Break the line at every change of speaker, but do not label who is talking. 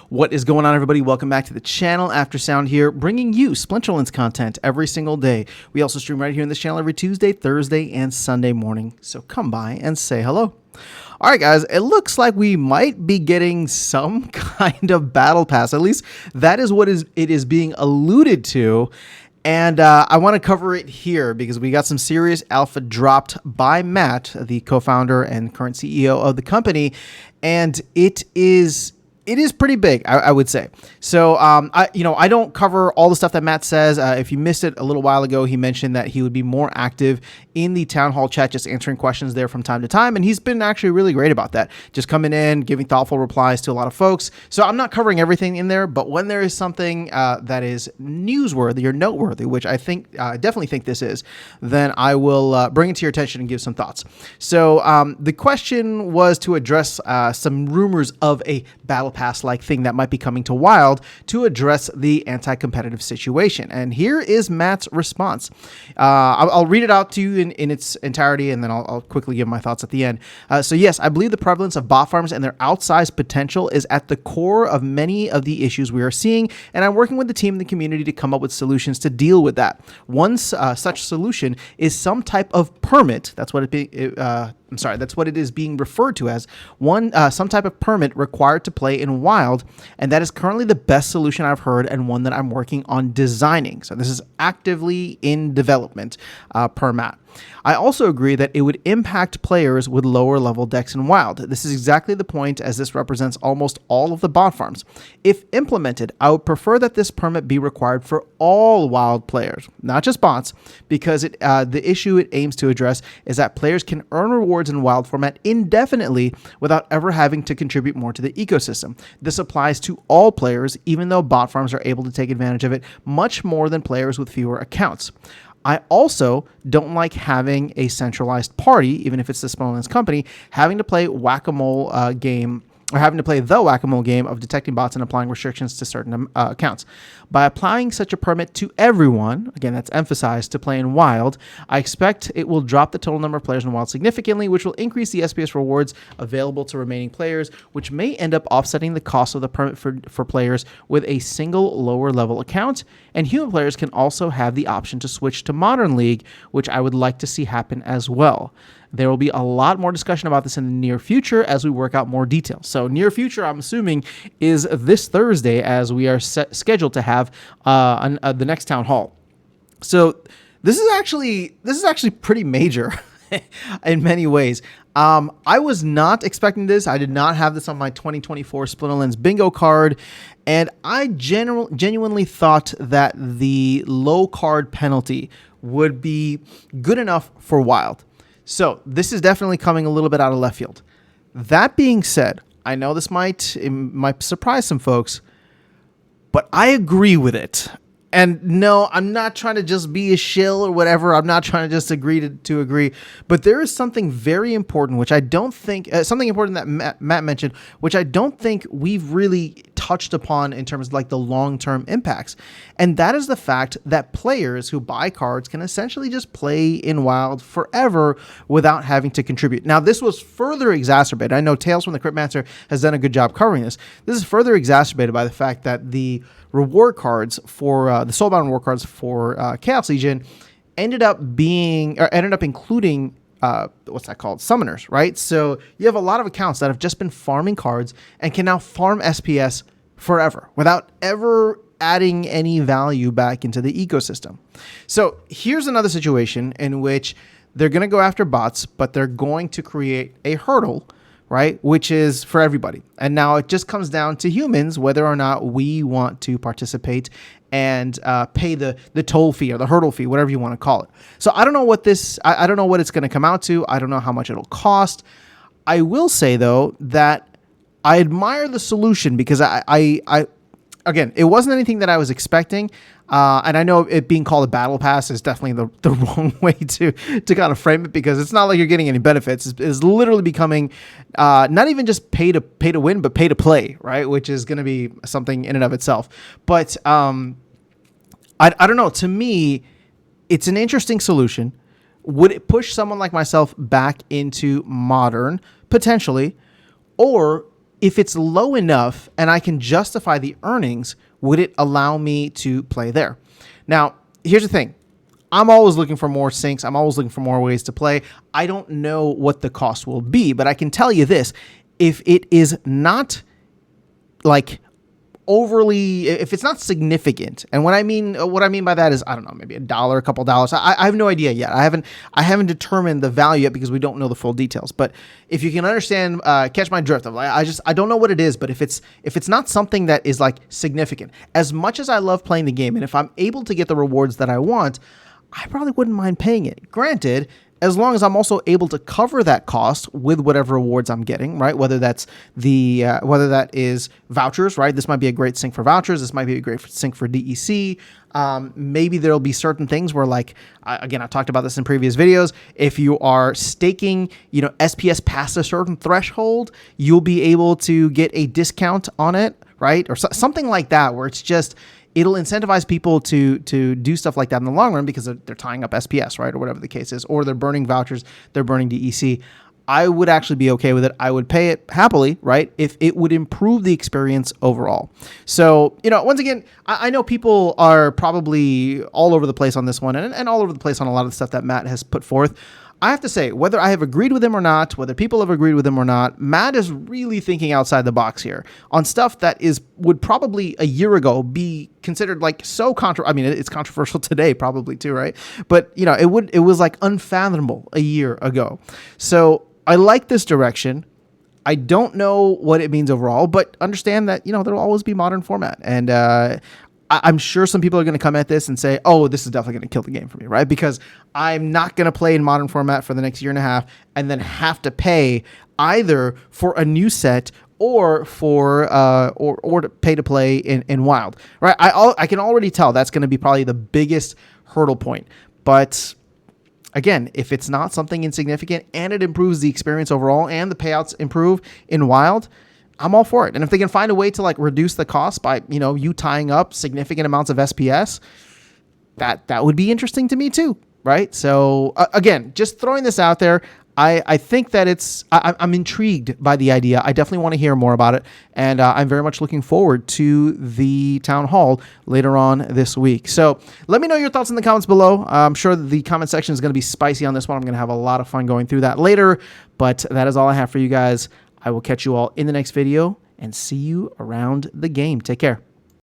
What is going on, everybody? Welcome back to the channel. Aftersound here, bringing you Splinterlands content every single day. We also stream right here in this channel every Tuesday, Thursday, and Sunday morning. So come by and say hello. All right, guys, it looks like we might be getting some kind of battle pass. At least that is what it is being alluded to. And I want to cover it here because we got some serious alpha dropped by Matt, the co-founder and current CEO of the company. And it is pretty big, I would say. So, I don't cover all the stuff that Matt says. If you missed it a little while ago, he mentioned that he would be more active in the town hall chat, just answering questions there from time to time. And he's been actually really great about that, just coming in, giving thoughtful replies to a lot of folks. So I'm not covering everything in there, but when there is something that is newsworthy or noteworthy, which I definitely think this is, then I will bring it to your attention and give some thoughts. So the question was to address some rumors of a battle pass-like thing that might be coming to Wild to address the anti-competitive situation. And here is Matt's response. I'll read it out to you in its entirety, and then I'll quickly give my thoughts at the end. So yes, I believe the prevalence of bot farms and their outsized potential is at the core of many of the issues we are seeing, and I'm working with the team and the community to come up with solutions to deal with that. One such solution is some type of permit. That's what that's what it is being referred to as. Some type of permit required to play in Wild, and that is currently the best solution I've heard and one that I'm working on designing. So this is actively in development per Matt. I also agree that it would impact players with lower level decks in Wild. This is exactly the point, as this represents almost all of the bot farms. If implemented, I would prefer that this permit be required for all Wild players, not just bots, because the issue it aims to address is that players can earn rewards in Wild format indefinitely without ever having to contribute more to the ecosystem. This applies to all players, even though bot farms are able to take advantage of it much more than players with fewer accounts. I also don't like having a centralized party, even if it's the Splinterlands company, having to play whack-a-mole game, or having to play the whack-a-mole game of detecting bots and applying restrictions to certain accounts. By applying such a permit to everyone, again, that's emphasized, to play in Wild, I expect it will drop the total number of players in Wild significantly, which will increase the SPS rewards available to remaining players, which may end up offsetting the cost of the permit for players with a single lower level account. And human players can also have the option to switch to Modern League, which I would like to see happen as well. There will be a lot more discussion about this in the near future as we work out more details. So near future, I'm assuming, is this Thursday, as we are scheduled to have the next town hall. So this is actually pretty major in many ways. I was not expecting this. I did not have this on my 2024 Splinterlands bingo card, and I genuinely thought that the low card penalty would be good enough for Wild. So this is definitely coming a little bit out of left field. That being said, I know this might surprise some folks, but I agree with it. And no, I'm not trying to just be a shill or whatever. I'm not trying to just agree to agree. But there is something very important, which I don't think, something important that Matt mentioned, which I don't think we've really touched upon in terms of like the long-term impacts. And that is the fact that players who buy cards can essentially just play in Wild forever without having to contribute. Now, this was further exacerbated. I know Tales from the Cryptmancer has done a good job covering this. This is further exacerbated by the fact that the reward cards for the Soulbound reward cards for Chaos Legion ended up including what's that called? Summoners, right? So you have a lot of accounts that have just been farming cards and can now farm SPS forever without ever adding any value back into the ecosystem. So here's another situation in which they're going to go after bots, but they're going to create a hurdle, right? Which is for everybody. And now it just comes down to humans, whether or not we want to participate and pay the toll fee or the hurdle fee, whatever you want to call it. So I don't know what I don't know what it's going to come out to. I don't know how much it'll cost. I will say though that I admire the solution because again, it wasn't anything that I was expecting. And I know it being called a battle pass is definitely the wrong way to kind of frame it, because it's not like you're getting any benefits. It's literally becoming not even just pay to win, but pay to play, right? Which is going to be something in and of itself. But I don't know. To me, it's an interesting solution. Would it push someone like myself back into Modern? Potentially. Or if it's low enough and I can justify the earnings, would it allow me to play there? Now, here's the thing. I'm always looking for more syncs. I'm always looking for more ways to play. I don't know what the cost will be, but I can tell you this. If it is not like overly, if it's not significant, and what I mean by that is, I don't know, maybe $1, a couple dollars. I have no idea yet. I haven't determined the value yet because we don't know the full details. But if you can understand, catch my drift. I don't know what it is, but if it's not something that is like significant, as much as I love playing the game, and if I'm able to get the rewards that I want, I probably wouldn't mind paying it. Granted, as long as I'm also able to cover that cost with whatever rewards I'm getting, right? Whether that is vouchers, right? This might be a great sync for vouchers. This might be a great sync for DEC. Maybe there'll be certain things where, like, again, I've talked about this in previous videos. If you are staking, SPS past a certain threshold, you'll be able to get a discount on it, right? Or something like that, where it's just, it'll incentivize people to do stuff like that in the long run because they're tying up SPS, right? Or whatever the case is, or they're burning vouchers, they're burning DEC. I would actually be okay with it. I would pay it happily, right? If it would improve the experience overall. So, once again, I know people are probably all over the place on this one and all over the place on a lot of the stuff that Matt has put forth. I have to say, whether I have agreed with him or not, whether people have agreed with him or not, Matt is really thinking outside the box here on stuff that would probably a year ago be considered like so I mean, it's controversial today probably too, right? But it was like unfathomable a year ago. So I like this direction. I don't know what it means overall, but understand that, there'll always be modern format. And, I'm sure some people are going to come at this and say, oh, this is definitely going to kill the game for me, right? Because I'm not going to play in modern format for the next year and a half and then have to pay either for a new set or for or to pay to play in Wild, right? I can already tell that's going to be probably the biggest hurdle point. But again, if it's not something insignificant and it improves the experience overall and the payouts improve in Wild, I'm all for it. And if they can find a way to like reduce the cost by, you tying up significant amounts of SPS, that would be interesting to me too, right? So again, just throwing this out there, I think that I'm intrigued by the idea. I definitely want to hear more about it. And I'm very much looking forward to the town hall later on this week. So let me know your thoughts in the comments below. I'm sure the comment section is going to be spicy on this one. I'm going to have a lot of fun going through that later, but that is all I have for you guys. I will catch you all in the next video and see you around the game. Take care.